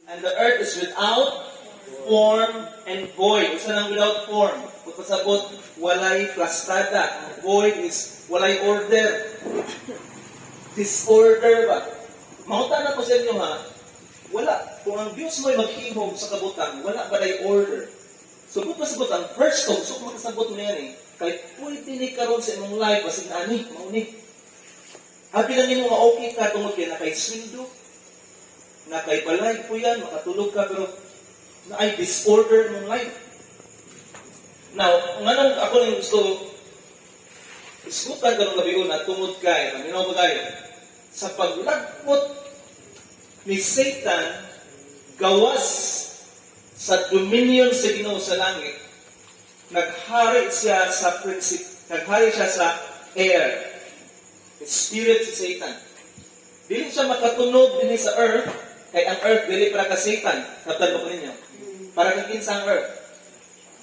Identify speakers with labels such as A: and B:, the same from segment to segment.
A: And the earth is without form and void. Isa lang without form. Kung pasabot, walay plastada. Void is walay order. Disorder ba? Mahuta na ko sa inyo ha, wala. Kung ang Diyos mo'y maghimog sa kabutang, wala ba day order? So kung pasabot ang first kong, so kung makasabot mo yan kahit pwede ni karon sa imong life, basig ani, mauni. Habi lang mo ma-okay ka, tungod kaya na kay sweldo, na kay balay po yan, makatulog ka, pero na ay disorder ng life. Now, nga nang ako nang gusto, iskutan ka ng gabi na tungod kayo, paminaw ba kayo? Sa paglagpot ni Satan, gawas sa dominion sa Ginoo sa langit, naghari siya sa naghari siya sa air. Spirit si Satan. Dili siya makatunog din sa earth, kay ang earth dili para ka Satan. Sabtan mo ko ninyo. Para kay kinsa ang earth.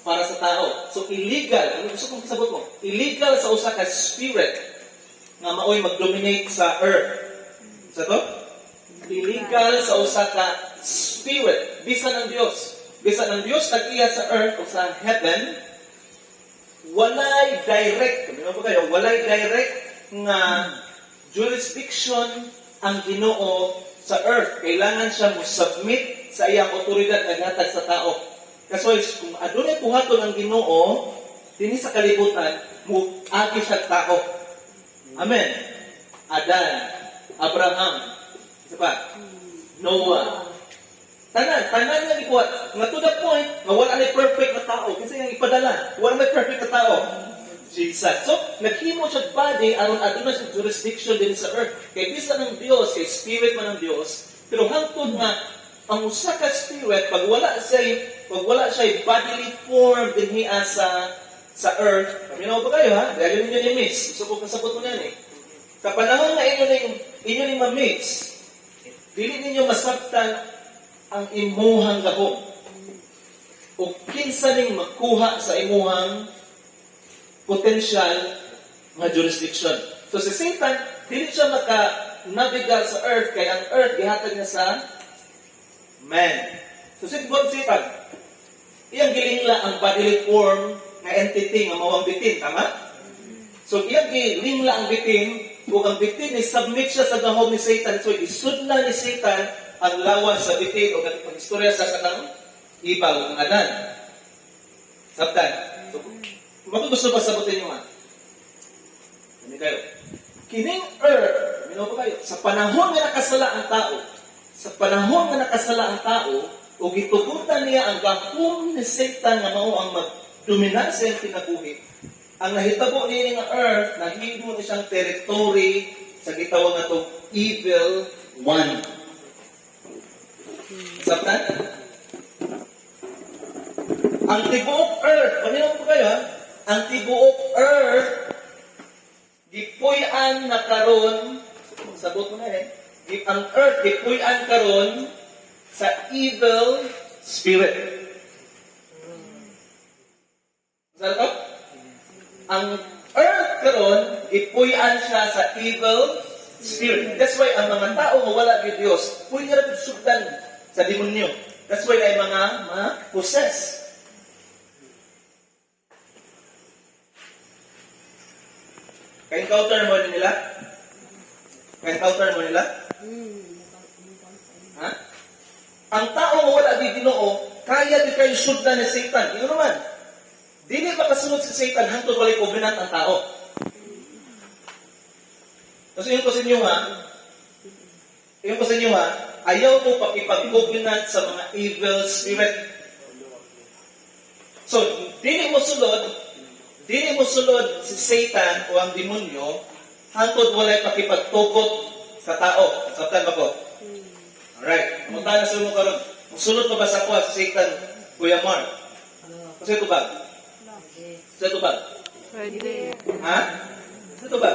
A: Para sa tao. So illegal, ano gusto kong sabot mo? Illegal sa usa ka spirit nga maoy mag-dominate sa earth. Sa to? Illegal sa usa ka spirit. Bisan ng Dios. Bisan ng Dios nag-iya sa earth o sa heaven, walay direct, ano ba kayo? Walay direct nga jurisdiction ang Ginoo sa earth. Kailangan siya mo submit sa iyang otoridad na gatag sa tao. Kasi kung adunay buhaton ang Ginoo dinhi sa kalibutan, mo agi siya tao. Amen. Adan, Abraham, isa pa, Noah. Tanan nga gibuhat. Nga to the point, nga wala na perfect na tao. Kasi yung ipadala, wala na perfect na tao. Jesus. So, naghimo siya body, aron aduna siya jurisdiction din sa earth. Kay bisa ng Dios, kay spirit man ng Dios, pero hangtod nga, ang usa ka spirit, pag wala siya bodily form din hiya sa earth, paminaw ba kayo ha? Dahil ninyo ni-mix. Gusto ko kasabot mo yan Sa panahon na inyo ni ma-mix, dili ninyo masabtan ang imuhang gahom. O kinsa ning makuha sa imuhang potential nga jurisdiction. So si Satan, dili siya maka-navigal sa earth, kaya ang earth gihatag niya sa man. So si Satan, iyang gilingla ang bodily form nga entity nga mawang bitin, tama? So iyang gilingla ang bitin, kung ang bitin ay submit siya sa gahom ni Satan, so isudla ni Satan ang lawas sa bitin o pag-istorya sa kanang ibaw ng Adan. Sabtan. So, kung gusto ba sagutin nyo Hindi kayo. Kining earth, ba kayo? Sa panahon nga nakasala ang tao, o gitugutan niya ang gahom ni Satan nga mao ang mag-dominar sa iyang kinabuhi, ang nahitabo niya nga earth, nahimo ni siyang territory sa gitawag na itong evil one. Sabtan? Ang tibuok earth, paminaw po kayo ang tibuok earth, gipuy-an na karon, sabot mo na ang earth, gipuy-an karon sa evil spirit. Sabi ang earth karon, gipuy-an siya sa evil spirit. That's why ang mga tao nga wala kay Dios, pwede ra sugdan sa demonyo. That's why ay mga possess. Ka-encounter mo nila? Ha? Ang tao nga wala di Ginoo, kaya di kayo sugdan ni Satan. Yun naman. Dili makasunod si Satan hangtod walay covenant ang tao. Kasi yun ko sa inyo ha, ayaw mo pakipag-covenant sa mga evil spirit. So, dili mo sulod si Satan o ang demonyo hangtod walay pakipagtugot sa tao. Sabtan ba ko? Alright. Munta na sa mo karon. Musulod ka ba sa kuha si Satan, Kuya Mark? Kasi ito ba?
B: Pwede.
A: Ha? Ito ba?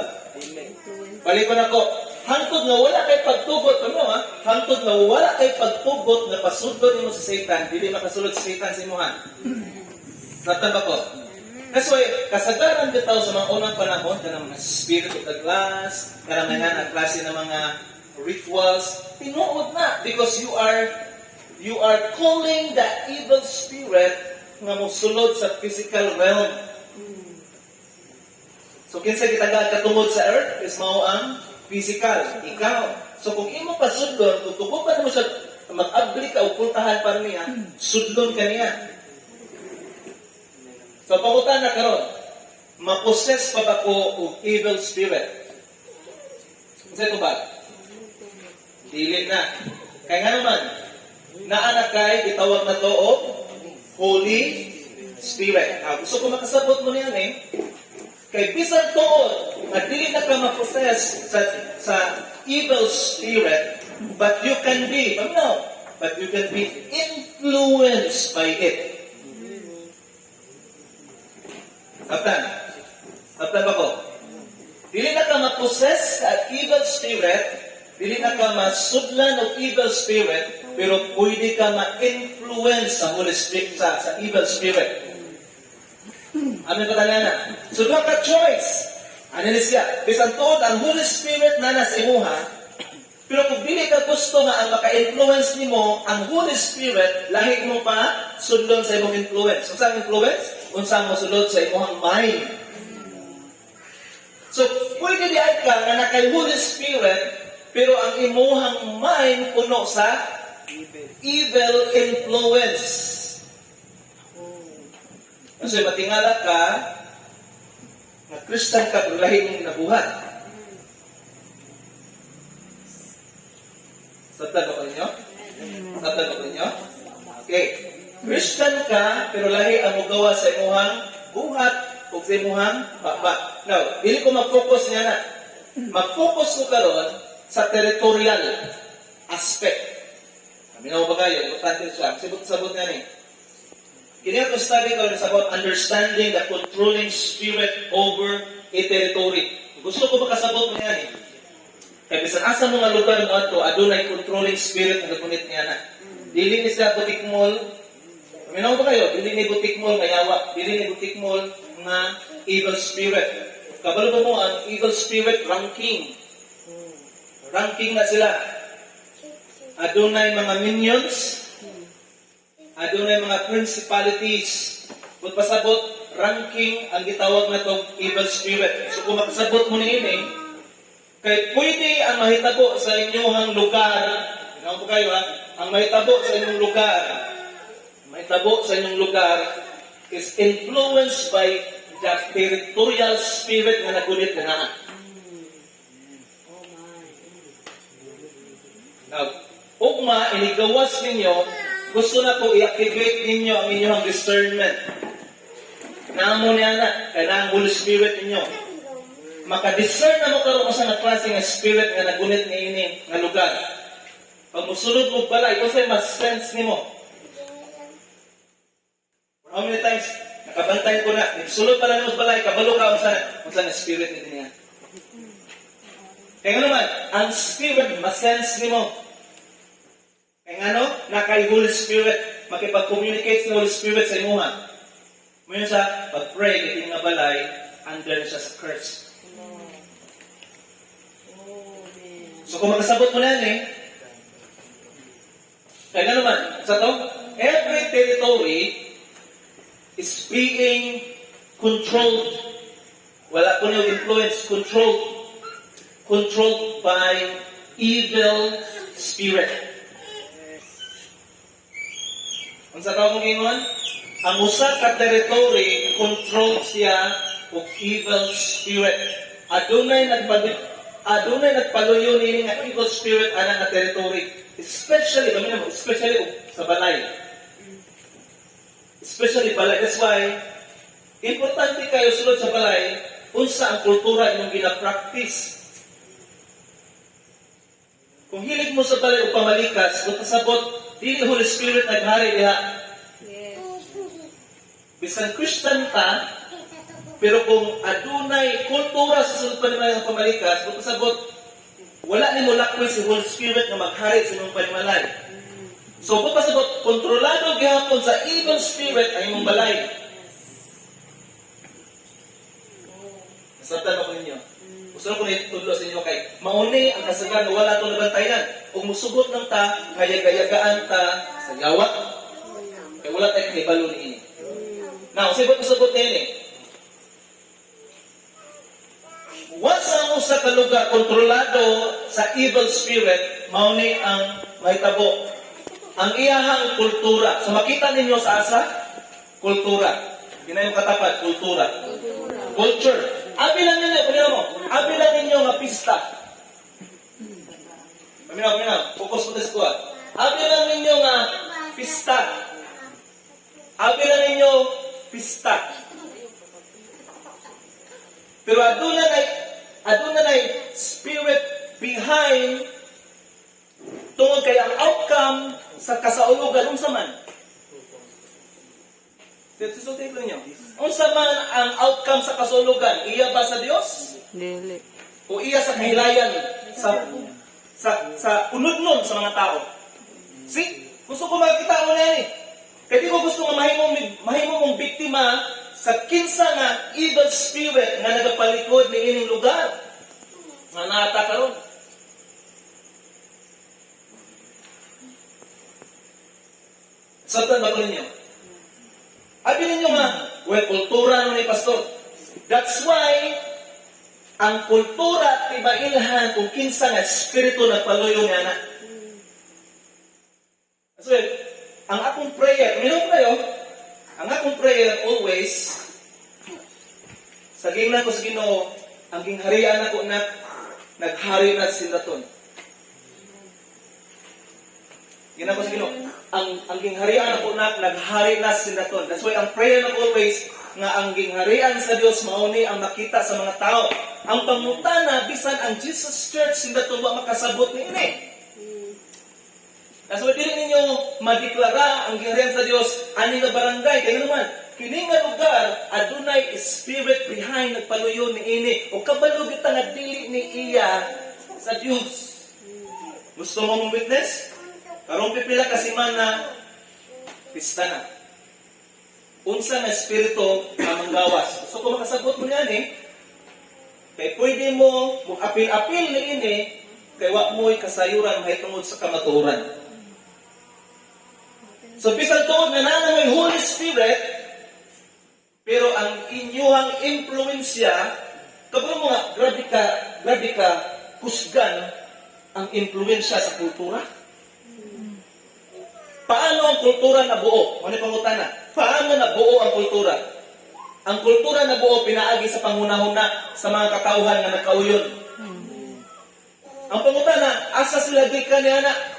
A: Balik ko na ko. Hangtod nga wala kay pagtugot, hangtod nga wala kay pagtugot na pasudlod nimo si Satan, dili makasulod si Satan sa imuha. Sabtan ba ko? That's why, kasagaran bitaw sa mga unang panahon, kanang mga spirit of the glass, karamihan ang klase ng mga rituals, tinuod na because you you are calling the evil spirit nga mosulod sa physical realm. So kinsa kita katungod sa earth is mao ang physical, ikaw. So kung imo pa sudlon, kung tubo pa mo siya mag-abli ka o puntahan pa niya, sudlon ka niya. So pangutan na karon, ma-possess pa ba ko og evil spirit? Kasi ito ba? Dili na. Kaya nga naman, naanak kay itawag na to o Holy Spirit. Gusto ko makasabot mo niyan kay bisan tuod na dili na ka ma-possess sa evil spirit, but you can be, but you can be influenced by it. Sabtan ba ko? Dili na ka ma-possess sa evil spirit, dili na ka masudlan og evil spirit, pero pwede ka ma-influence sa Holy Spirit, sa evil spirit. Ano yung kataliana? So, ka choice. Ano ni siya? Bisan tuod ang Holy Spirit na nasa imuha, pero kung dili ka gusto nga ang maka-influence nimo ang Holy Spirit, lahi mo pa sudlon sa imong influence. Unsang influence? Unsang mosulod sa imong mind. So, pwede di ka nga nakay Holy Spirit, pero ang imuhang mind puno sa evil influence. Kasi matingala ka, na Christian ka, pero lahi mong kinabuhat. Sabtan ba ko ninyo? Sabtan ba ko ninyo? Okay. Christian ka, pero lahi ang magawa sa imuhang buhat o sa imuhang baba. Now, dili ko mag-focus niya na. Mag-focus ko karon sa territorial aspect. Minaw ba kayo? Importante siya. Sabot nga ni. Kini ato study ko is about understanding the controlling spirit over a territory. Gusto ko makasabot mo yan Kaya bisan asa mga lugar mo ato, adunay controlling spirit na napunit niya na. Dili ni sa butikmol. Minaw ba kayo? Dili ni butikmol nga yawa. Dili ni butikmol nga evil spirit. Kabalo ba mo ang evil spirit ranking? Ranking na sila. Adunay mga minions. Adunay mga principalities. Kung pasabot, ranking ang gitawag na itong evil spirit. So kung makasabot mo ni ini, kay pwede ang mahitabo sa inyong lugar, tingnan po kayo ang mahitabo sa inyong lugar, is influenced by the territorial spirit na nagunit na Now, ugma, inigawas ninyo, gusto na po i-activate ninyo ang inyong discernment. Naamo niya na, kaya ang Holy Spirit ninyo. Maka-discern na mo karoon sa nga klase ng spirit nga nagunit ni ini nga lugar. Pag musulod mo balay, kasi mas sense ni mo. How many times, nakabantay ko na, nagsulod pala mo balay, kabalo ka kung saan spirit ni niya. Kaya nga naman, ang spirit, mas sense ni mo. Kaya nga nakay Holy Spirit, makipag-communicate sa Holy Spirit sa imuha. Mayroon sa pag-pray, kiting nga balay, under siya sa curse. So kung makasabot mo na yan kaya nga naman, sa to, every territory is being controlled. Wala ko niyong influence, controlled by evil spirit. Ang sa tawag mong ingon, ang usa ka territory, control siya o evil spirit. Adunay nagpaluyo nini nga evil spirit ana nga territory. Especially sa balay. Especially balay. That's why, importante kayo sulod sa balay, unsa ang kultura inyong gina-practice. Kung hilig mo sa balay o pamalikas, kung kasabot, dili Holy Spirit naghari diha.
B: Yes.
A: Bisan Christian ta, pero kung adunay kultura sa sulod pa naman ng pamalikas, kung kasabot, wala ni mo lakoy si Holy Spirit na maghari sa imong panimalay. So kung pasabot, kontrolado gihapon sa evil spirit ang imong balay. Nasabtan ako ninyo. Gusto ko na itudlo sa inyo kay mauni ang kasagan wala itong nabantayan. kung musugot lang ta, ngayagaan ta sa yawa. Kaya wala tayo kahibalo ni ini. Now, sagot na ini. Once ang usa ka lugar kontrolado sa evil spirit, mao ni ang mahitabo. Ang iyahang kultura. So makita ninyo sa asa? Kultura. Ginayong katapat, kultura. Culture. Abi lang ninyo, paminaw mo. Abi lang ninyo nga pista. Paminaw. Focus mo sa kuha. Abi lang ninyo nga pista. Abi lang ninyo pista. Pero aduna na spirit behind tungod kay ang outcome sa kasaulugan unsa man. Dito sa tingin niyo. Unsa man ang outcome sa kasaulugan? Iya ba sa Dios?
B: Dili.
A: O iya sa kahilayan sa unod-nun sa mga tao? See? Gusto ko makita mo na yan. Kaya di ko gusto nga mahimo mong biktima sa kinsa nga evil spirit nga nagapalikod ni ining lugar nga naata karon. Sabtan ba ko ninyo? Abi ninyo nga, well, kultura nun ni pastor. That's why ang kultura tibailhan kung kinsa nga espiritu nagpaluyo nga na. So, ang akong prayer, minum kayo, ang akong prayer always, sa gingnan ko sa Ginoo, ang gingharian ako na naghari na sinaton. Gingnan ko sa Ginoo, ang gingharian ako na naghari na sinaton. That's why ang prayer na always, nga ang gingharian sa Dios mauni ang makita sa mga tao. Ang pangutana, bisan ang Jesus Church, sinaton wa makasabot ni ini. That's why dili ninyo madeklara ang gingharian sa Dios ani nga barangay kay naman kini nga lugar adunay spirit behind nagpaluyo ni ini o kabalo kita nga dili ni iya sa Dios. Gusto mo mong witness? Karong pipila ka semana pista na. Unsa nga espiritu ang manggawas? Gusto ko makasagot mo yan kay pwede mo apil-apil ni ini kay wa mo'y kasayuran mahitungod sa kamatuoran. So, bisan tuod na nanamoy Holy Spirit, pero ang inyuhang impluensya, kabalo mo nga, grabe ka, kusgan ang impluensya sa kultura. Paano ang kultura nabuo? Ano yung pangutana? Paano nabuo ang kultura? Ang kultura nabuo, pinaagi sa panghuna-huna sa mga katauhan na nagkauyon. Ang pangutana, asa sila gikan niya na?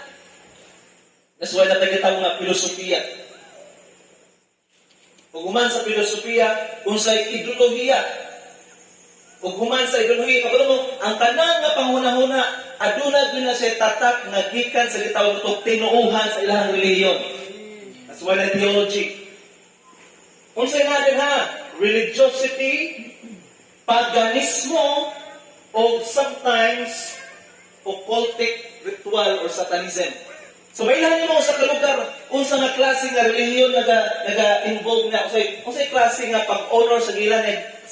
A: That's why natagitawag nga filosofiya. Ug human sa filosofiya, unsay ideolohiya. Ug human sa ideolohiya, kabalo mo, ang tanan nga panghuna-huna, aduna na siya tatak nga gikan sa gitawag ito tinuuhan sa ilahang relihiyon. That's why na theology. Unsay nga din ha? Religiosity, paganismo, o sometimes occultic ritual or satanism. So mailan mo sa kalugar unsa nga klase nga relihiyon naga-involve na unsay klase nga pag-honor sa gilan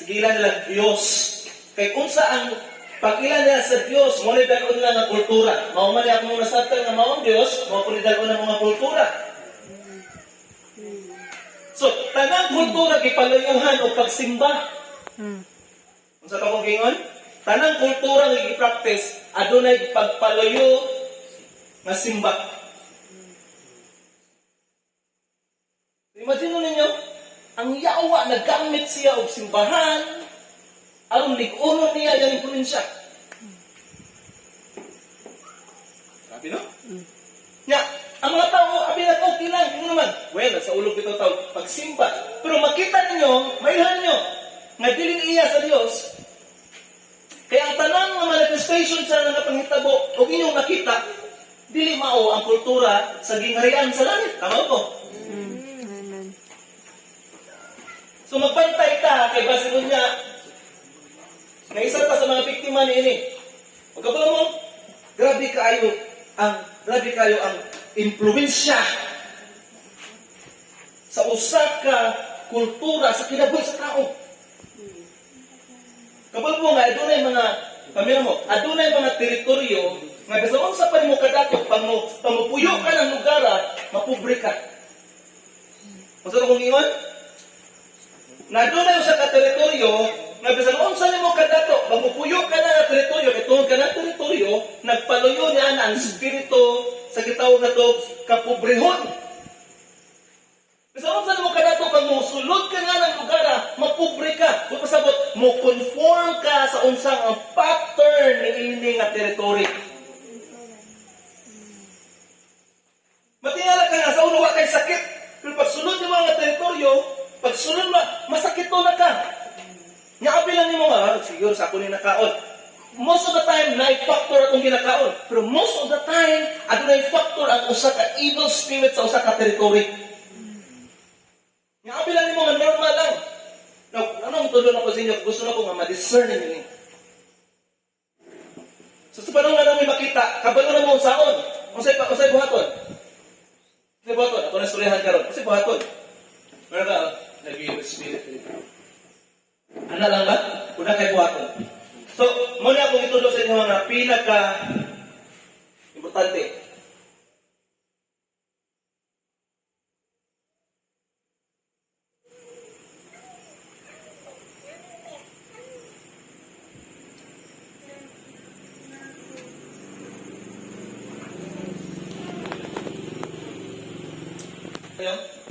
A: nila Dios. Kay unsa ang pag-ilan nila sa Dios mo ni dalon lang nga kultura. Mao man ako mga nasabtan nga mao ang Dios, mao kun dalon ang mga kultura. So tanang kultura gipalayuhan o pagsimba. Unsa ta kong gingon? Tanang kultura nga gi-practice adunay pagpalayo nga simba. Imagine ninyo, ang yawa nagamit siya og simbahan aron lig-unon niya yang probinsya. Sabi no? Nya, ang mga tao abi na okay lang, tingnan naman. Well, sa ulog bitaw tao pagsimba. Pero makita ninyo, mailhan niyo nga dili iya sa Dios. Kaya ang tanang nga manifestation sa nagapangitabo og inyong nakita, dili mao ang kultura sa gingharian sa langit. Tama ko? So magbantay ka kay basilon niya na isa pa sa mga biktima ni ini. Magkabalo mo, grabe kayo ang impluwensya sa usa ka kultura sa kinabuhi sa tao. Kabalo mo nga adunay mga pamilya mo, adunay mga teritoryo Nga basta kung sa pa mo kadato, pag mupuyo ka ng lugar, mapobre ka. Masa kung iwan? Na doon na sa ka-teritoryo, nga basta kung sa mo kadato, pag mupuyo ka na teritoryo, itong ka na teritoryo, nagpaluyo niya na ang spirito sa gitawag na to, kapobrehon. Basta kung sa mo kadato, pag musulod ka nga ng lugar, mapobre ka. Kung pasabot, mo conform ka sa unsang ang pattern ni ini nga teritoryo. Matingala ka nga sa ulo, kay sakit. Pero pag sulod ng mga teritoryo, pag sulod masakit to na ka. Nyakapi lang ni mo nga, siguro sa ako ni nakaon. Most of the time, na-factor atong ginakaon. Pero most of the time, ato na-factor ang usa ka evil spirit sa usa ka teritoryo. Nyakapi lang ni mo nga, normal lang. Now, anong tulong ako sa inyo? Gusto na ko nga ma-discern ninyo. So, sa panahon nga namin makita, kabalo na mo saon. Usay buhaton. Usay buhaton. Ako na istoryahan karon. Usay buhaton. Meron ka, nag-evil spirit. Ano lang ba? Una kay buhaton. So, muna akong itulong sa inyo nga pinaka-importante.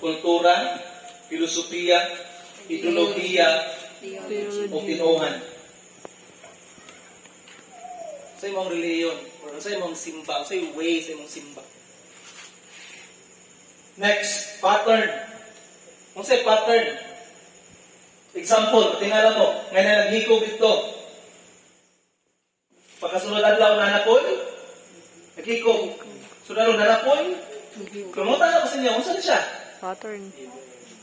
A: Kultura, filosofiya, ideolohiya, o tinuhan. Sa imong reliyon, or sa imong simba, sa imong way, sa imong simba. Next, pattern. Kung sa'y pattern, example, tingala mo, ngayon na naghikog ito. Pagkasunod adlaw na napon, naghikog. Sunod na napon, kamutan ako sa inyo, kung saan siya?
B: Pattern.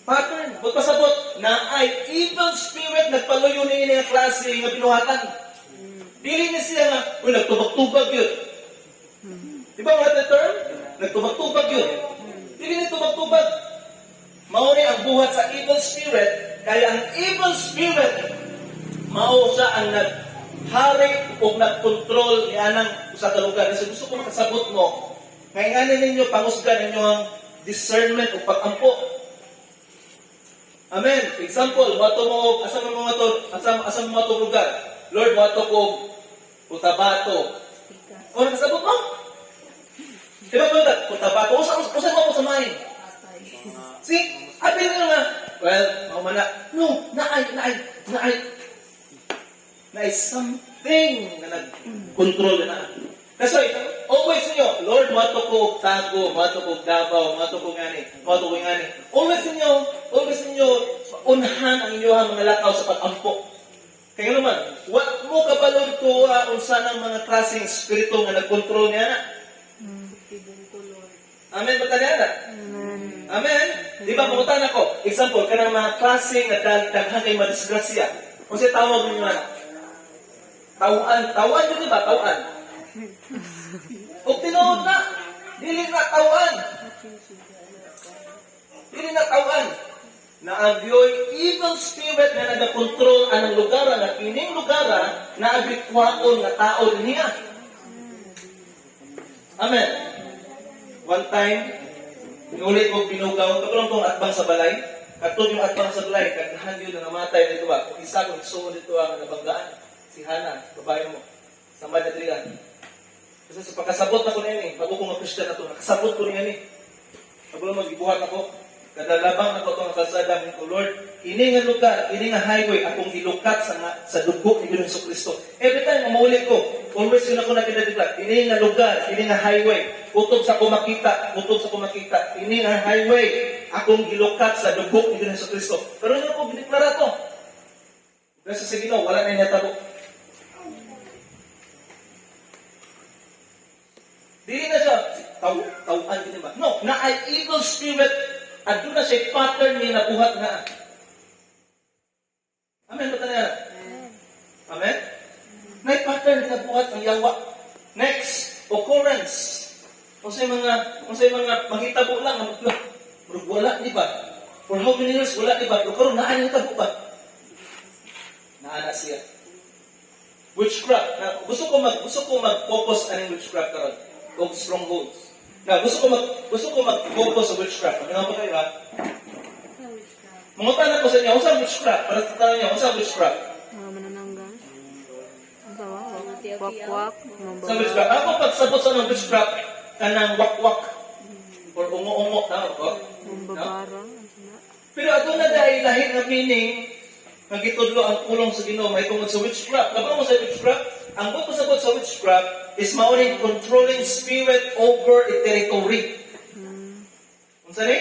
A: Ba't pasabot na ay evil spirit nagpaluyo na yun yung klase nga binuhatan. Dili niya siya nga, nagtubag-tubag yun. Di ba mga term? Nagtubag-tubag yun. Dili niya tubag-tubag. Mauni ang buhat sa evil spirit, kaya ang evil spirit, mao siya ang naghari o nagkontrol ni anang sa kalugar. Kasi gusto ko makasabot mo, ngayon ninyo, pangusgan ninyo ang discernment o pag-ampo. Amen. Example, wato mo, asam mo mga to lugar. Lord, wato ko, Cotabato. O, nakasabot mo? Diba ko na, Cotabato. Usan mo sa mind? See? Abi nyo nga, well, maumana. No, naay something na nag-control na. That's why, always ninyo, Lord, mato ko Tago, mato ko Davao, mato ko ngani. Always ninyo, unhan ang inyong mga lakaw sa pag-ampo. Kaya naman, what mo kabalog to unsa ng mga klaseng espiritu nga nag-control niya na? Amen ba tayo na? Amen? Di ba, mamutan ako. Example, kanang mga klaseng na daghan kay madisgrasya. Kung siya tawag ninyo na? Tauan yun, di ba? Tauan. O tinuod na, dili na tauan. Na agyoy evil spirit na nagakontrol anang lugar na kining lugar na abitwaon nga tao niya. Amen. One time, inulit ko pinugaw, katulong kong atbang sa balay, katulong yung atbang sa balay, kagdahan yun na namatay dito ba? Kung isa kong isuon dito ang nabanggaan, si Hana, babae mo, sa Madrilan. Kasi sa pagkasabot na ko na yun bago ko mag-Christian na ito, nakasabot ko na yan bago lang mag-ibuhat ako, kadalabang ako itong kalsada ko, Lord, ini nga lugar, ini nga highway, akong ilukat sa dugo ni Ginoong Kristo. Every time, mamuli ko, always yun ako nakinadiglat, ini nga lugar, ini nga highway, kutob sa kumakita, ini nga highway, akong ilukat sa dugo ni Ginoong Kristo. Pero yun ako, biniklara to. Kasi sa Ginoo, wala na niya tabo. Dili na siya, tauan din ba? No, na ay evil spirit, at doon na siya pattern niya na buhat na. Amen, bata na? Amen? Na pattern na buhat ng yawa. Next, occurrence. Kung sa mga mahitabo lang, wala, di ba? For how many years, wala, di ba? Pero karoon, naan yung tabo ba? Naana siya. witchcraft. Na gusto ko mag-focus aning witchcraft karon og strongholds. Na gusto ko mag-focus sa witchcraft. Ano ba kayo ha? Mangutan ako sa inyo, unsa witchcraft? Para sa tanong niyo, unsa witchcraft?
B: Manananggal. Ang sawa, wak-wak,
A: Sa witchcraft. Ako pagsabot sa ng witchcraft, kanang wak-wak. Or ungo-ungo, tama ko?
B: babara.
A: Pero ato na dahil lahi na meaning, nagitudlo ang pulong sa Ginoo may tungod sa witchcraft. Kapag mo sa witchcraft, ang buto sabot sa witchcraft is mauning controlling spirit over a territory. Unsa ni?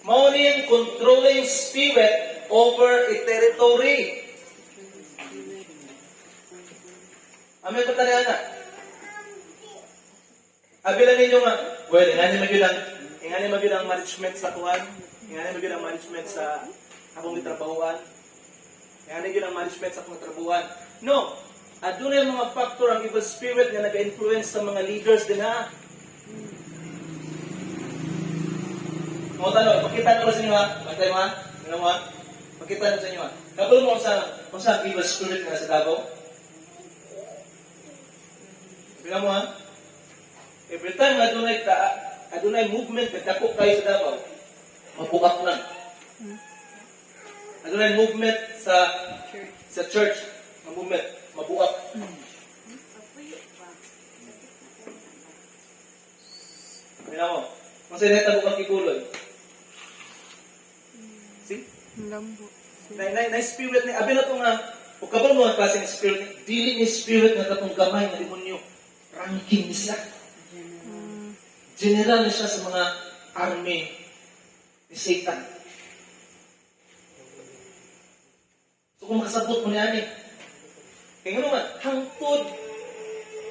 A: Mauning controlling spirit over a territory. Amin pa tani ana. Abilan ninyo nga, well, ingani magyud ang management sa kuan, ingani magyud ang management sa akong gitrabahuan. Ingani gyud ang management sa akong trabahuan. No, adunay mga factor ang evil spirit nga naga-influence sa mga leaders din ha. Mo tanong, pakita ko sa inyo ha. Bantay mo ha. Ano mo ha? Pakita ko sa inyo ha. Kabalo mo sa evil spirit nga sa Davao. Tingnan mo ha. Every time nga adunay movement kadako kayo sa Davao, mabukat na. Adunay movement sa church, movement mabukat. Tingnan mo. Masay na tabuk ang kikuloy. See?
B: Lambo.
A: Na spirit ni abi na to nga o kabalo mo ang klaseng spirit, dili ni spirit nga katong gamay nga demonyo. Ranking siya. General na siya sa mga army ni Satan. So kung makasabot mo niya ni, kaya nga naman, hangtod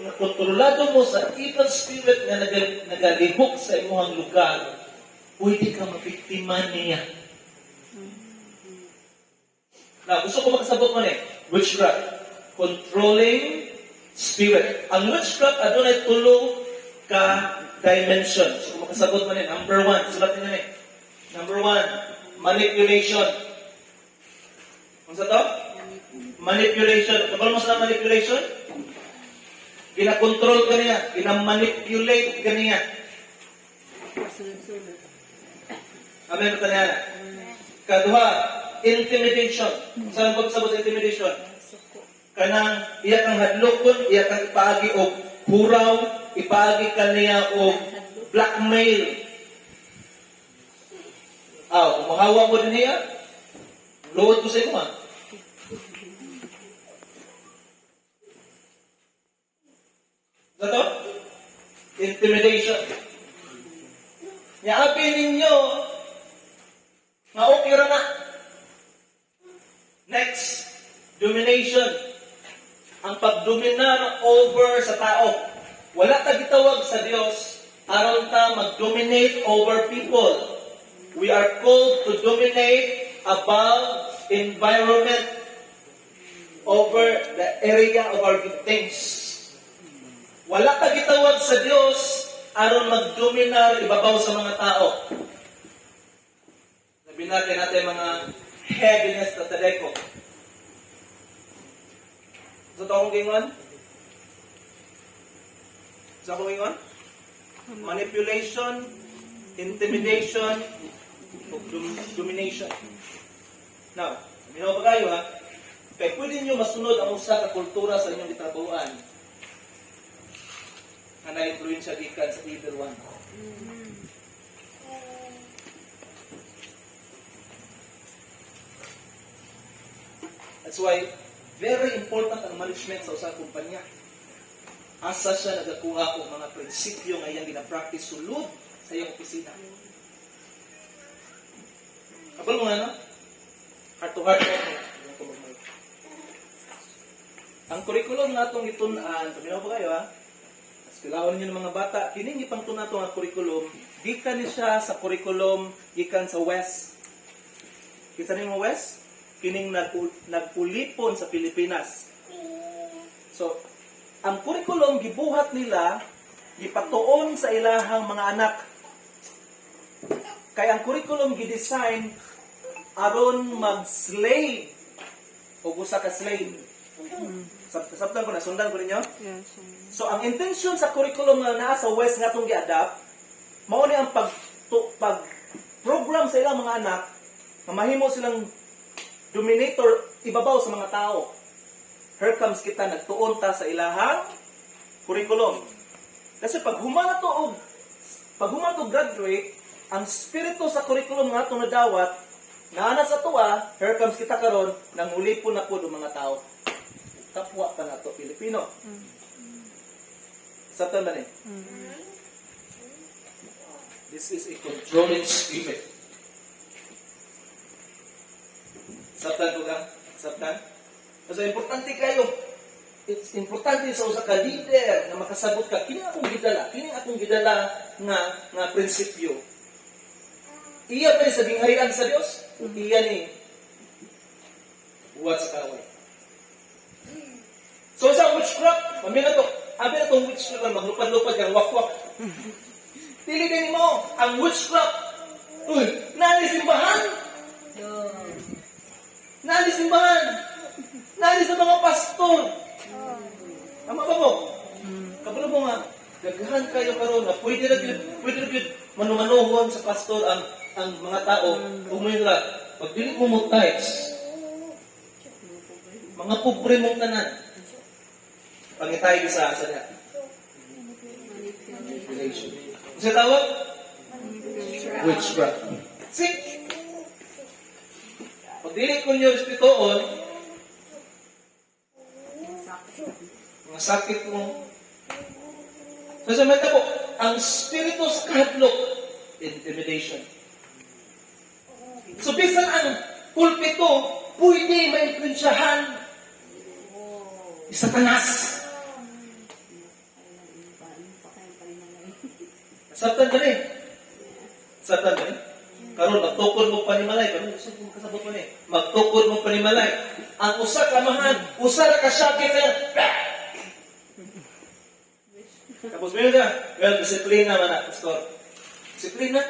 A: na kontrolado mo sa evil spirit na nagalihok sa imuhang lugar, pwede ka mapiktima niya. Na gusto ko makasabot mo ni, witchcraft, controlling spirit. Ang witchcraft, adunay tulo ka dimension. So kung makasabot mo ni, number 1, sulat niyo ni. Number 1, manipulation. Kung sa to? Manipulation. Kapag mo sa manipulation? Gina-control ka niya. Gina-manipulate ka niya. Amen ba niya? Kaduha, intimidation. Saan pagsabot sa intimidation? Kanang iya kang hadlokon, iya kang ipaagi og huraw, ipaagi ka niya og blackmail. Kung mahawa mo din niya, luod ko sa iyo, ha? Zato? Intimidation. Yaapi ninyo nga okay ra na. Next, domination. Ang pagdominar over sa tao. Wala ta gitawag sa Dios aron ta mag-dominate over people. We are called to dominate above environment over the area of our giftings. Wala ka gitawag sa Dios aron mag-dominar ibabaw sa mga tao. Sabi natin mga heaviness na tadeko. Sa taong gingon? Sa akong gingon? Manipulation, intimidation, o domination. Now, minaw ba kayo ha? Kaya pwede nyo masunod ang usa ka kultura sa inyong gitrabahuan na na-influensya gikan sa either one. That's why, very important ang management sa usang kumpanya. Asa siya nagakuha kung mga prinsipyo nga iyang gina-practice sulod sa iyong opisina. Kapal mo nga, no? Heart to heart mo. Ang curriculum na itong itunan, sabihin po kayo, ha? Kailangan niyo ng mga bata, kining ipangtun na itong curriculum, gikan ni siya sa curriculum, gikan sa West. Kita niyo mga West? Kining nagpulipon sa Pilipinas. So, ang curriculum gibuhat nila gipatuon sa ilahang mga anak. Kaya ang curriculum gidesign aron mag-slave o usa ka slave. Sabtan ko na, sundan ko ninyo.
B: Yes.
A: So, ang intention sa curriculum na naa sa West nga itong gi-adapt, mao ni ang pag-program sa ilang mga anak na mahimo silang dominator ibabaw sa mga tao. Here comes kita, nagtuon ta sa ilahang curriculum. Kasi pag humana to graduate, ang spirito sa curriculum nga itong nadawat, naana sa tuwa, here comes kita karon nang ulipon na po ng mga tao. Kapwa pa na to Pilipino. Sa tanda ni. This is a controlling spirit. Sabtan ko ka? Sabtan? So, importante kayo. It's importante sa usa ka leader na makasabot ka. Kini akong gidala nga prinsipyo. Iya pa ni sa bingharian sa Dios. Iya ni buhat sa kaway. So, sa witchcraft, abi na itong witchcraft na maglupad-lupad kang wakwak. Pili din mo, ang witchcraft. Uy, nalisimbahan? Nalisimbahan. Nali sa mga pastor. Tama ba mo? Kabalo mo nga, gagahan kayo karon na pwede na manumanuhon sa pastor ang mga tao. Umira, pag dili mo mo tithes, mga pobre mong tanan. Pangitay sa asa niya. Manipulation. Kasi tawag? Witchcraft. See? Pag dili ko nyo respetoon, mga sakit mo. So sa mata po, ang spirito sa kahadlok, intimidation. So bisan ang pulpito, pwede ma-influensyahan ni Satanas. Sabtan ka rin. Sabtan ka rin. Karon magtukod mo panimalay. Karon gusto mo kasabot mo ni. Magtukod mo panimalay. Ang usa ka mahan, usa ra ka sakit sa tapos meron na, well, disiplina man na, pastor. Disiplina.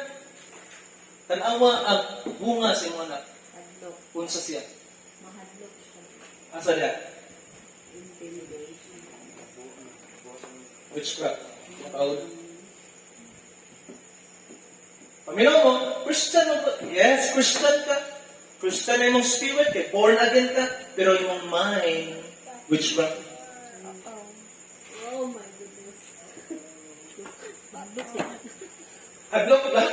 A: Tanawa ang bunga sa imo anak. Unsa siya? Asa siya? Witchcraft. Paul. Pamilaw mo, Christian mo ba? Yes, Christian ka. Christian na yung spirit, kay born again ka, pero yung mind, witchcraft.
C: Oh my goodness.
A: Hadlok ba?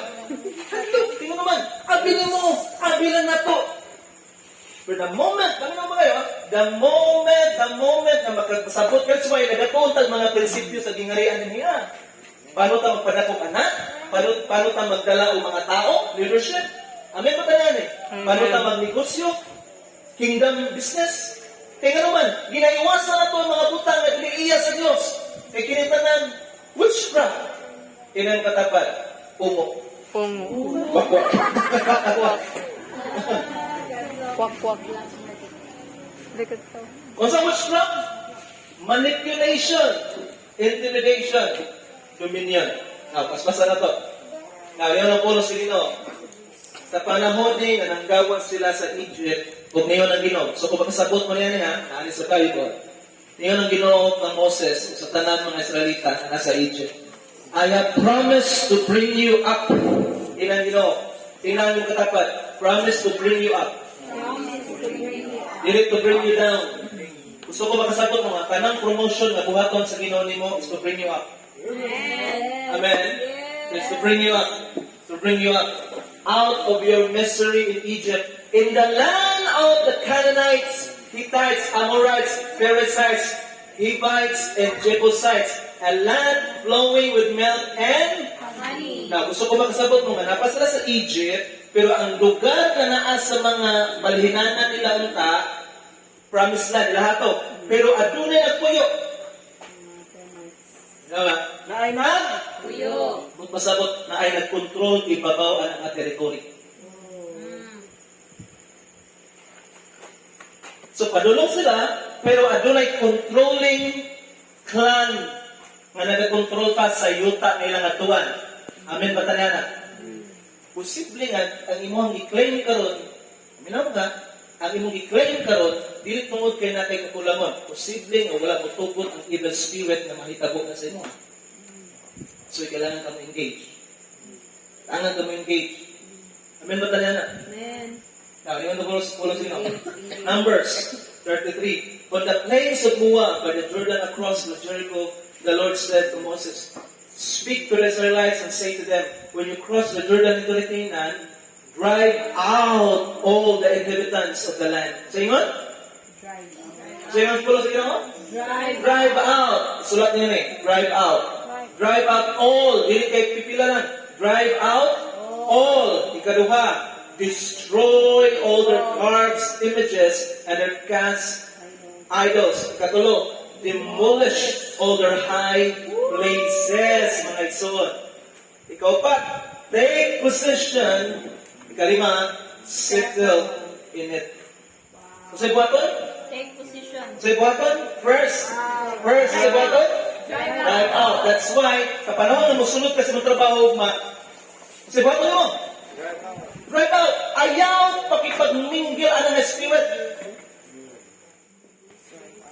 A: Hadlok, tingnan naman. Abilin mo, abilan na to. But the moment, pamilaw ba kayo? The moment na makapasabot, that's why nagatuntag mga prinsipyo sa gingarian niya. Paano ta magpadakong anak? Paano ta magdala o mga tao? Leadership? Amen ba tanan eh? Paano ta magnegosyo? Kingdom business? Kaya naman, ginaiwasan na to ang mga butang na iniiya sa Diyos. Kaya kinitanan, witchcraft. Ilang katapat? Umo.
B: Pungo.
A: Wakwak.
B: Kwak-kwak. Dekat to.
A: Kung sa witchcraft, manipulation, intimidation, dominion. Now, paspasan na to. Now, yun ang puno si Ginoo. Sa panahon din na nanggawan sila sa Egypt, kung ngayon ang Ginoo. So, kung makasabot mo niyan ha, naalis sa Bible. Ngayon ang Ginoo ng Moses sa tanan mga Israelita na nasa Egypt. I have promised to bring you up. Ilang Ginoo? Tingnan yung katapat. Promise to bring you up. Dili to bring you down. Gusto ko makasabot mo nga, kanang promotion na buhaton sa Ginoo nimo is to bring you up. Amen. It's to bring you up. To bring you up. Out of your misery in Egypt. In the land of the Canaanites, Hittites, Amorites, Perizzites, Hivites, and Jebusites. A land flowing with milk and honey. Now, gusto ko makasabot mo nga, napasala sa Egypt, pero ang lugar na naa sa mga malhinanan nila unta, promised land, lahat to. Pero adunay nagpuyo. Diba? Naay nag?
C: Puyo.
A: Magpasabot na ay nag-control ibabaw ang mga territory. So padulong sila, pero adunay controlling clan nga nag-control pa sa yuta na ilang atuan. Amen ba tanana? Posible nga ang imong i-claim karon, aminaw ka, ang imong i-claim karon dili tungod kay natay kakulangon. Posible nga wala mo tugod ang evil spirit na mahitabo na sa imo. So, kailangan ka mo-engage. Kailangan ka mo-engage. Amen ba tayo na?
C: Amen.
A: Now, yun ang pulo sino? Numbers 33. On the plains of Moab, by the Jordan across Jericho, the Lord said to Moses, "Speak to the Israelites and say to them, when you cross the Jordan into the Canaan, drive out all the inhabitants of the land." So, ingon?
C: Drive out.
A: So, ingon pulo sa mo? Drive out. Sulat niyo eh. Drive out. Drive out all. Dili kay pipila lang. Drive out all. Ikaduha. Destroy all their carved images and their cast idols. Ikatulo. Demolish all their high places. Mga igsoon. Ikaupat. Take possession. Ikalima. Settle in it. So, sa buhaton?
C: Take position.
A: Sa buhaton? First, sa buhaton? Drive out. That's why, sa panahon na musulod ka sa mga trabaho, sa buhaton mo? Drive out. Ayaw pakipagminggil ang spirit.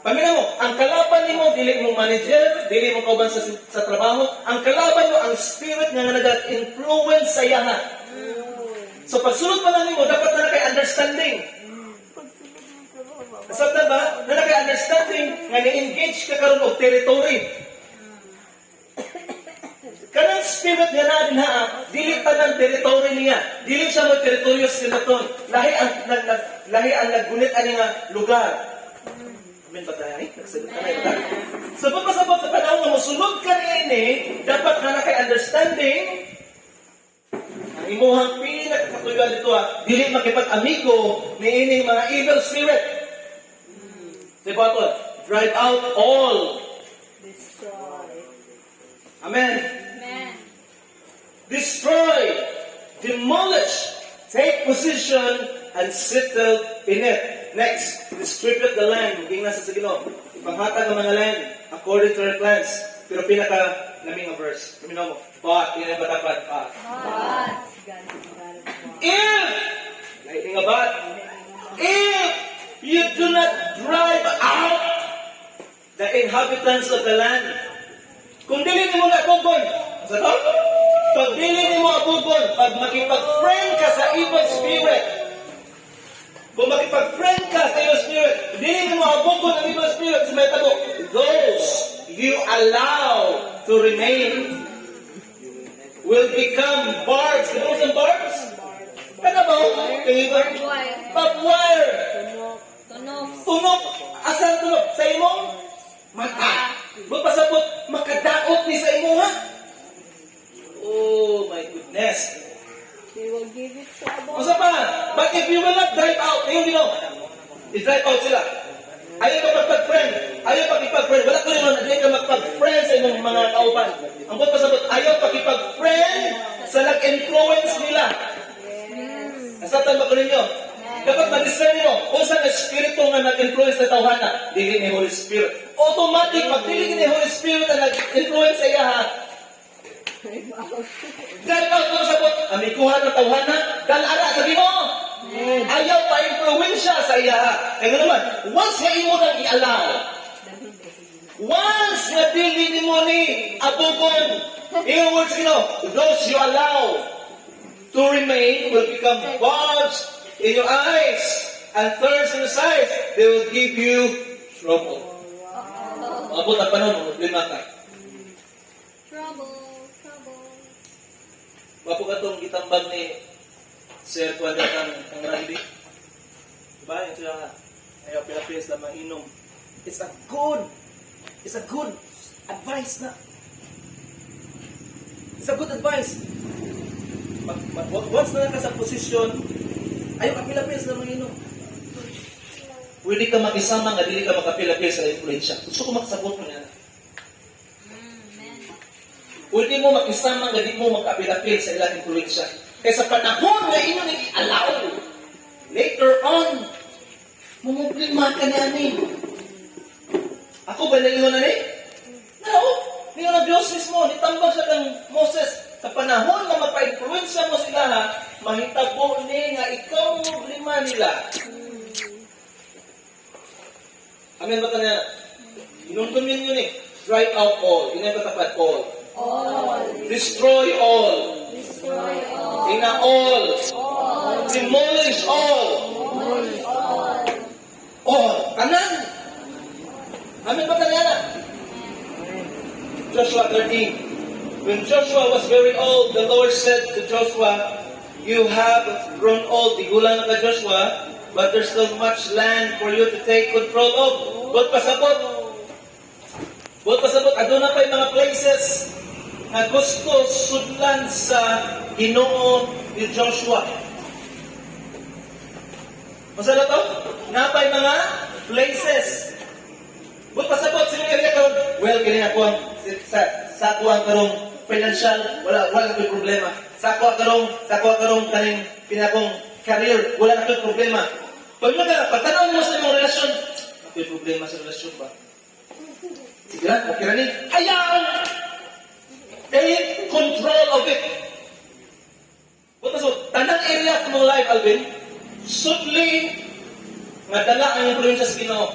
A: Pamina mo, ang kalaban mo, dili mo manager, dili mo kauban sa trabaho, ang kalaban mo, ang spirit nga nag-influence sa yaha. So pagsulod pa lang mo, dapat na kay understanding. Kasabtan ba? Na kay understanding nga ni-engage ka karon og territory. Kanang spirit niya na din dili tanan territory niya. Dili siya mo teritoryo sinaton. Lahi ang naggunit ani nga lugar. Amen ba tayo? Nagsagot ka na yun. Sabot sa panahon nga mosulod ka ni dapat na kay understanding. Ang imuhang pinakakatuloy dito dili makipag-amigo ni ining mga evil spirit. Say button, drive out all.
C: Destroy.
A: Amen.
C: Amen.
A: Destroy, demolish, take position, and settle in it. Next, distribute the land. Maging nasa sa Ginoo. Ipanghatag ang mga land according to their plans. Pero pinaka-naming verse. Kamino mo. But, yun ang batapan.
C: But.
A: If, lighting a but, if you do not drive out the inhabitants of the land, kung dili mo na abugon, sa to? Pag dili mo abugon, pag makipag-friend ka sa evil spirit, kung makipag-friend ka sa evil spirit, dili mo abugon ang evil spirit sa may tabo, those you allow to remain will become barbs. Ano ang barbs? Ano ba? Barbed wire.
C: Tunog.
A: Tunog. Asan tunog? Sa imong mata. Magpasabot, makadaot ni sa imo ha? Oh my goodness.
C: They will give it trouble.
A: Masa pa? But if you will not drive out, ayun ginawa. I-drive out sila. Ayaw ka magpag-friend. Ayaw pakipag-friend. Wala ko rin nun. Ayaw ka magpag-friend sa imong mga kauban. Ang pasabot, ayaw pakipag-friend sa nag-influence nila. Nasatan ba ko ninyo? Dapat ma-discern nyo kung saan espiritu nga nag-influence na tawhana. Dili ni Holy Spirit. Automatic, pag dili ni Holy Spirit na nag-influence sa iya, drive out mo sabot. Amikuha ng tawhana, dalara, sabi mo, ayaw pa influensya sa iya. Kaya naman, once nga imo nang i-allow, once nga dili ni mo ni abugon, in words, those you allow to remain will become bugs in your eyes and thorns in your sides. They will give you trouble. Abot ang panahon, problema ka.
C: Trouble.
A: Wapo ka itong itambag ni Sir Kuanda kang Randy. Diba? Yung siya nga, ayaw Philippines na mainom. It's a good advice na. It's a good advice. Once na ka sa posisyon, ayaw ka Philippines na mainom. Pwede ka mag-isama nga, dili ka makapilapil sa influensya. Gusto ko makasabot mo yan. Pwede mo mag-isama nga, di mo makapilapil sa ilang influensya. Kaya sa panahon na inyo nag-allow, later on, mumublima ka na ni. Ako ba naingon na ni? No. Ngayon na Diyos mismo, nitambag siya kang Moses. Sa panahon na mapa-influensya mo sila, mahitabo ni nga ikaw problema nila. Amen ba tayo? Inungtong yun eh. Drive out all. Yun ang katapat, all. Destroy all. Ina all. Demolish all. All. Kanan. Amen ba tayo? Joshua 13. When Joshua was very old, the Lord said to Joshua, "You have grown old." Tigulang na ka Joshua, but there's still much land for you to take control of. Buot pasabot. Buot pasabot. Aduna pa'y mga places na gusto sudlan sa Ginoo ni Joshua. Masa na to? Napay mga places. Buot pasabot. Sino kaya karon? Well, kaya ako sa ako ang karong financial, wala na ko'y problema. Sa ako karong kaning pinakong career, wala na ko'y problema. Pagtanaw mo sa imong relasyon, may problema sa relasyon ba? Sige lang, okay na ni. Hayaan! Take control of it. Buta so, tanang area sa mga life, Alvin, sudli, nga dala ang influensya sa Ginoo.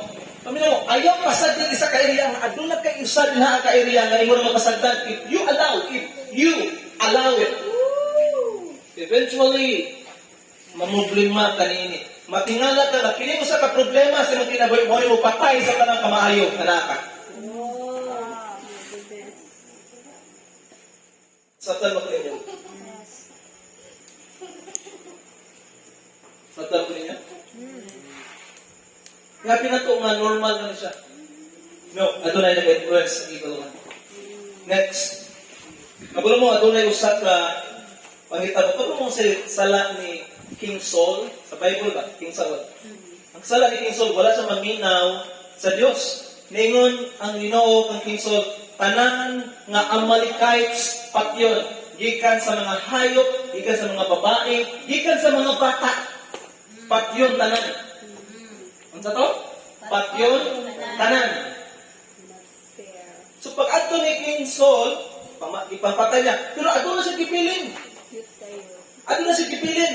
A: Kami mo, ayaw pasad din isa ka-area, nga adunag kay isa din ha ka-area, nga imo na mapasagdan. If you allow it, eventually, mamumblema kanini. Matingala ka na, kini mo sa ka-problema sa imong kinabuhi mo patay sa kanang kamaayo, kanaka. Satan mo kayo. Satan mo niya? Kaya pinato nga normal na siya. No, ato na yung nag-influence sa evil one. Next. Kabulo mo, ato na yung usap na pangitabo. Kabulo mo sa sala ni King Saul, sa Bible ba? King Saul. Ang sala ni King Saul, wala siya maminaw sa Diyos. Ningon ang Ginoo kang King Saul, tanan nga Amalekites patyon, gikan sa mga hayop, gikan sa mga babae, gikan sa mga bata. Patyon tanan. Ano sa to? Patyon tanan. So pag adto ni King Saul, ipapatay niya. Pero adto na siya gipilin. Adto na siya gipilin.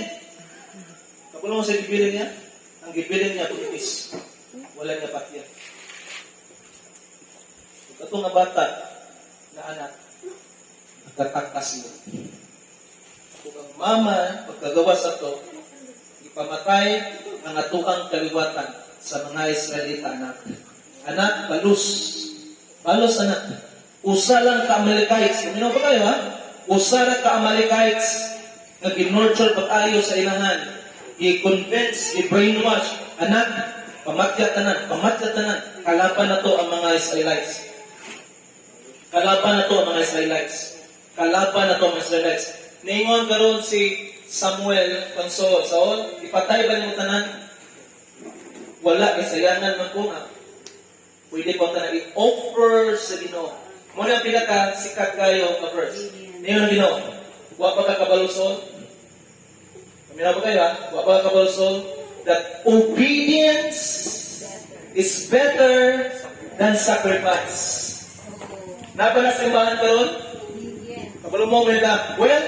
A: Kapag mo siya gipilin niya, ang gipilin niya pulis. Wala niya patyan. Ito nga bata na anak, nagtataktas mo. Kung ang mama, pagkagawa sa ito, ipamatay ang atuang kaliwatan sa mga Israelita anak. Anak, balus. Balus anak. Usa lang ka Amalekites. Kuminaw ba kayo ha? Usa lang ka Amalekites na ginurture pag-ayo sa ilahan. I-convince, i-brainwash. Anak, pamatya tanan. Kalaban na to ang mga Israelites. Kalaban na to ang mga Israelites. Ningon karon si Samuel kang Saul, ipatay ba niyo tanan? Wala, kasayangan man po nga. Pwede pa tanan i-offer sa Ginoo. Muna ang pinaka sikat kayo ka verse. Ningon ang Ginoo, wa pa ka kabalusol? Kami na ba kayo ha? Wa pa ka kabalusol? That obedience is better than sacrifice. Naba na simbahan karon? Kabalo mo mga, well,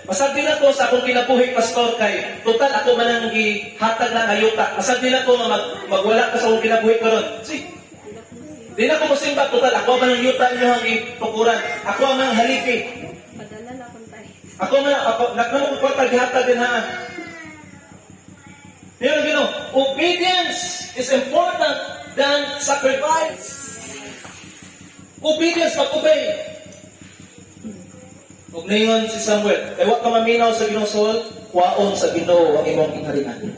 A: masabi na ko sa akong kinabuhi, pastor, kay total ako man ang gihatag ng ayuta. Masabi na ko nga magwala ka sa akong kinabuhi karon. See? Di na ko musimba, total ako man ang ayuta niyo ang itukuran. Ako man ang haliki.
C: Padala na akong tayo.
A: Ako nagkamang ko paghatag din ha. Pero obedience is important than sacrifice. Obedience, pag-obey. Huwag na yun si Samuel. Kaya huwag ka maminaw sa Ginoo Saul, kuwaon sa Ginoo ang imong kingharian.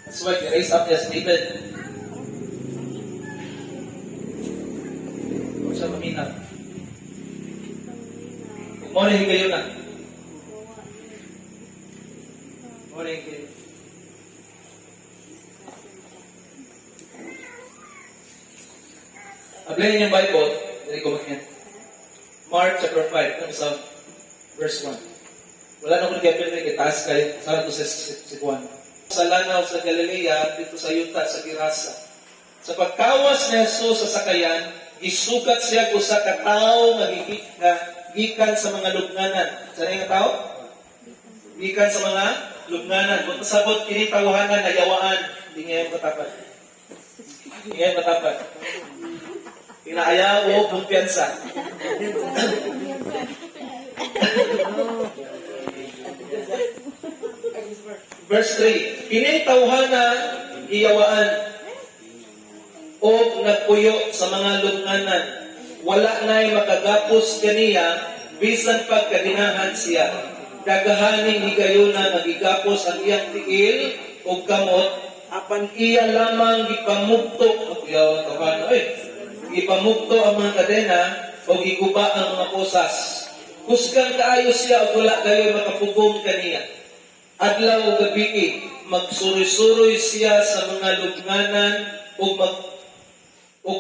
A: That's why he raised up as David. Huwag siya maminaw. Huwag mo rin kayo na. Huwag mo rin kayo. Ablayin yung Bible, dali ko magyan. Mark chapter 5, sa verse 1. Wala na kung nag-apil rin, itaas kayo, sana ito si Juan. Sa langaw sa Galilea, dito sa Yuta, sa Girasa. Sa pagkawas ni Jesus sa sakayan, isukat siya kung sa katao nga gikan sa mga lubnganan. Saan yung tao? Gikan sa mga lubnganan. Kung pasabot, kinitawahanan, nayawaan, hindi niya yung katapat. Ingay matapad. Inaaya o kumpiyansa. Verse 3. Kining tawhana iyawaan o nagpuyo sa mga lubnganan. Wala na'y makagapos kaniya bisan pagkadinahan siya. Dagahaning higayuna nagigapos ang iyang tiil o kamot apan iya lamang gipamugto gipamugto ang mga kadena o giguba ang mga posas. Kusgan kaayo siya o wala kayo makapugong kaniya. Adlaw o gabi, magsuroy-suroy siya sa mga lubnganan o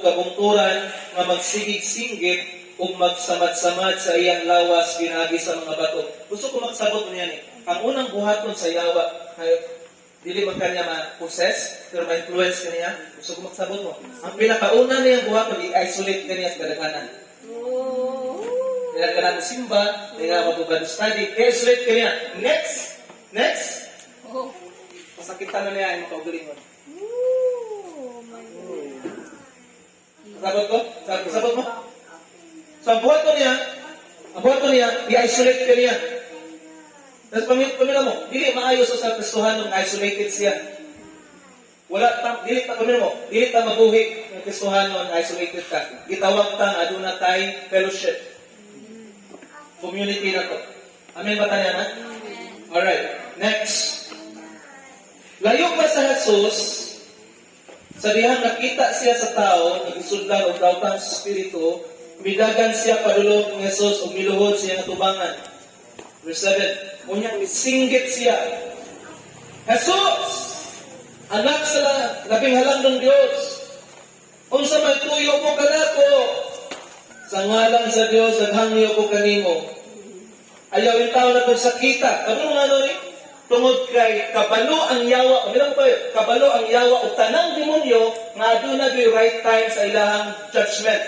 A: kabungturan nga magsigig-singgit o magsamad-samad sa iyang lawas pinagi sa mga bato. Gusto ko magsabot niya ni. Ang unang buhaton sa yawa, dili man kanya ma-possess, pero ma-influence kaniya. Gusto ko magsabot mo. Ang pinakauna niyang buhaton, i-isolate kaniya sa kadaganan. Nilagyan mo simba, nilagyan mo tubad study, i-isolate kaniya. Next. Masakitan na niya, yung makaugaling mo. Sabot mo? So, ang buhaton niya, i-isolate ka niya. Tapos pamilya mo, dili maayos sa Kristohan nung isolated siya. Dili ta mabuhi ng Kristohan nung isolated ka. Gitawag tang aduna tay fellowship. Community na to. Amen ba tayo na? Alright, next. Layo pa sa Jesus, sa dihang nakita siya sa tao, nagisudlan o dautang sa Espiritu, midagan siya padulong ng Jesus o miluhod siya nga tubangan. Verse 7, unyang misinggit siya. Jesus! Anak sa labing halang ng Diyos, unsa may tuyo mo kanako, sa ngalan sa Diyos, naghangyo ko kanimo. Ayaw yung tao na kung sakita. Ano nga rin? Tungod kay kabalo ang yawa, kabalo ang yawa o tanang demonyo nga doon na right time sa ilahang judgment.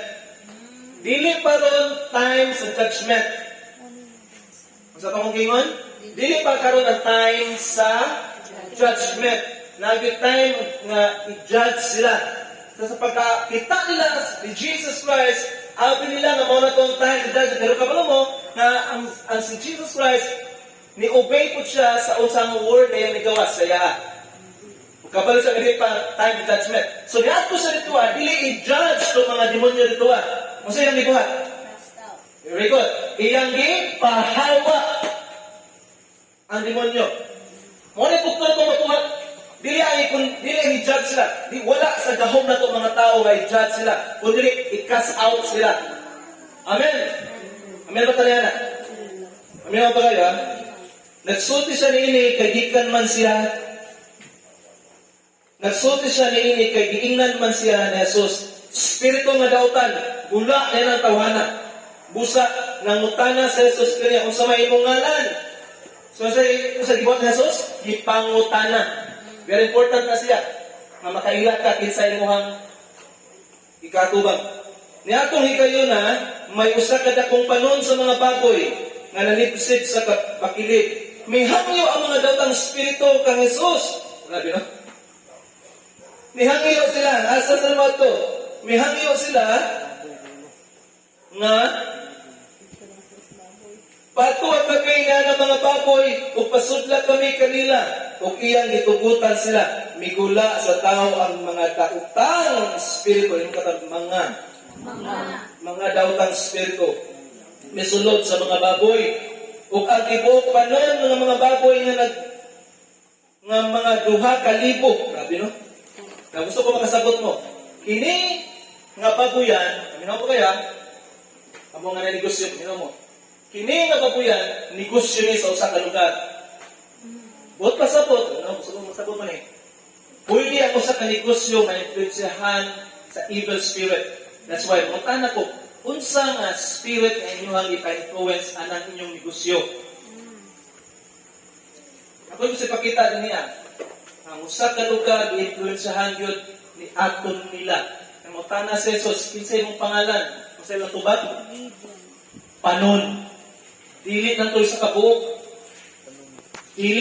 A: Dili pa ron time sa judgment. Sa tawang gingon? Dili pa karon ang time sa judgment. Nagi time nga i-judge sila. Sa pagkakita nila ni Jesus Christ, abi nila nga muna itong time sa judgment. Pero kabalo mo, na ang si Jesus Christ, ni-obey po siya sa unsang word na yung nigawas sa iya. Kabalo siya, hindi pa time of judgment. So, niya po sa ritual, dili i-judge itong mga demonyo ritual. Kung sa'yo yung libuhat? Very good. Iyang pahawa ang demonyo. Muna po ito itong matuhat. Dili ang i-judge sila. Wala sa gahom na itong mga tao nga i-judge sila. Kung dili, i-cast out sila. Amen. Amen ba tayo na? Amen ba kayo, ha? Nagsulti siya niini, kay gikan man siya. Nagsulti siya niini, kay giingnan man siya ni Jesus. Espiritu nga dautan, gula na ng tawhana. Busa, nang mutana sa Jesus kaniya, kung sa may imong ngalan. So, sa gibuhat ni Jesus, gipangutana. Very important na siya. Nga makailat ka, kinsa imuhang ikatubang. Niatong higayon na, may usa ka dakong panon sa mga baboy nga nanipsid sa pakilid. May hangyo ang mga dautang spirito kang Jesus. Grabe, no? May hangyo sila. Asa sa naman to? May hangyo sila nga patuwa kami nga ng mga baboy o pasudla kami kanila o iyang itugutan sila. Migula sa tao ang mga dautang spirito. Yung katang mga dautang spirito. Misulod sa mga baboy. O ang ibuok pa nun, mga baboy nga mga 2,000. Grabe, no? Na gusto ko makasabot mo. Kini nga baboyan, aminaw ko kaya, amo nga na negosyo, aminaw mo. Kini nga baboyan, negosyo ni sa usa ka lugar. Buot pasabot, ano? Gusto ko masabot mo ni. Pwede ako sa kanegosyo nga influensyahan sa evil spirit. That's why, mutana ko, unsa nga spirit na inyong ipa-influence anang inyong negosyo. Ako yung ipakita din niya. Ang usa ka lugar, i-influensyahan yun ni aton nila. Ang mutana sa Jesus, kinsay mong pangalan? Kung sa ilang tubad? Panon. Dili na to sa kabuok. Dili